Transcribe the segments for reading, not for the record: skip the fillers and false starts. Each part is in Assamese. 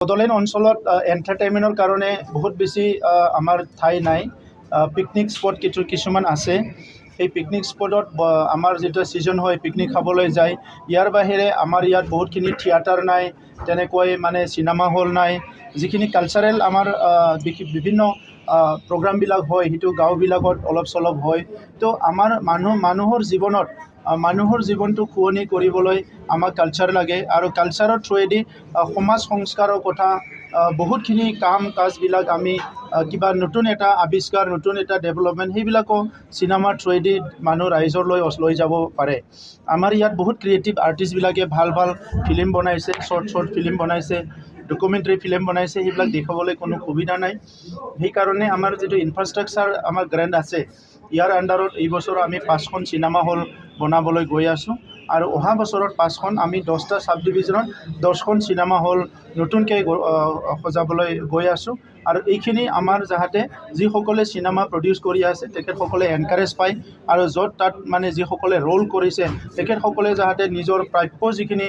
বড়োলেণ্ড অঞ্চলত এণ্টাৰটেইনমেণ্টৰ কাৰণে বহুত বেছি আমাৰ ঠাই নাই। পিকনিক স্পট কিছুমান আছে। সেই পিকনিক স্পটত আমাৰ যিটো ছিজন হয় পিকনিক খাবলৈ যায়। ইয়াৰ বাহিৰে আমাৰ ইয়াত বহুতখিনি থিয়েটাৰ নাই, তেনেকৈ মানে চিনেমা হল নাই। যিখিনি কালচাৰেল আমাৰ বিভিন্ন প্ৰগ্ৰামবিলাক হয় সেইটো গাঁওবিলাকত অলপ চলপ হয়। তো আমাৰ মানুহৰ জীৱনটো শুৱনি কৰিবলৈ আমাক কালচাৰ লাগে, আৰু কালচাৰৰ থ্ৰুৱেদি সমাজ সংস্কাৰৰ কথা বহুতখিনি কাম কাজবিলাক আমি কিবা নতুন এটা আৱিষ্কাৰ, নতুন এটা ডেভেলপমেণ্ট সেইবিলাকো চিনেমাৰ থ্ৰুৱেদি ৰাইজলৈ লৈ যাব পাৰে। আমাৰ ইয়াত বহুত ক্ৰিয়েটিভ আৰ্টিষ্টবিলাকে ভাল ফিল্ম বনাইছে, শ্বৰ্ট ফিল্ম বনাইছে, ডকুমেণ্টাৰী ফিল্ম বনাইছে। সেইবিলাক দেখুৱাবলৈ কোনো সুবিধা নাই। সেইকাৰণে আমাৰ যিটো ইনফ্ৰাষ্ট্ৰাকচাৰ আমাৰ গ্ৰেণ্ড আছে, ইয়াৰ আণ্ডাৰত এই বছৰ আমি 5খন চিনেমা হল বনাবলৈ গৈ আছোঁ, আৰু অহা বছৰত 5খন আমি 10টা চাব ডিভিজনত 10খন চিনেমা হল নতুনকৈ সজাবলৈ গৈ আছোঁ। আৰু এইখিনি আমাৰ যাতে যিসকলে চিনেমা প্ৰডিউচ কৰি আছে তেখেতসকলে এনকাৰেজ পায়, আৰু য'ত তাত মানে যিসকলে ৰোল কৰিছে তেখেতসকলে যাতে নিজৰ প্ৰাপ্য যিখিনি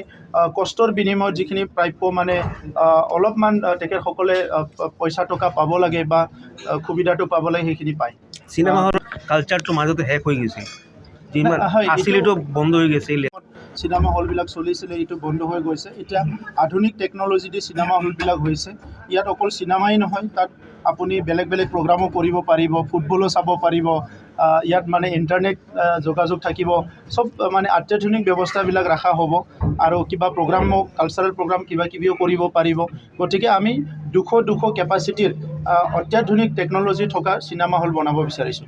কষ্টৰ বিনিময়ত যিখিনি প্ৰাপ্য মানে অলপমান তেখেতসকলে পইচা টকা পাব লাগে বা সুবিধাটো পাব লাগে, সেইখিনি পায়। চিনেমা হল কালচাৰটো মাজতে শেষ হৈ গৈছিল, যিমান আছিল এইটো বন্ধ হৈ গৈছিল। চিনেমা হলবিলাক চলিছিলে, এইটো বন্ধ হৈ গৈছে। এতিয়া আধুনিক টেকন'লজি দি চিনেমা হলবিলাক হৈছে। ইয়াত অকল চিনেমাই নহয়, তাত আপুনি বেলেগ প্ৰগ্ৰামো কৰিব পাৰিব, ফুটবলো চাব পাৰিব। ইয়াত মানে ইণ্টাৰনেট যোগাযোগ থাকিব, চব মানে অত্যাধুনিক ব্যৱস্থাবিলাক ৰখা হ'ব, আৰু কিবা প্ৰগ্ৰামো কালচাৰেল প্ৰগ্ৰাম কিবাকিবিও কৰিব পাৰিব। গতিকে আমি 200 কেপাচিটিৰ অত্যাধুনিক টেকন'লজি থকা চিনেমা হল বনাব বিচাৰিছোঁ।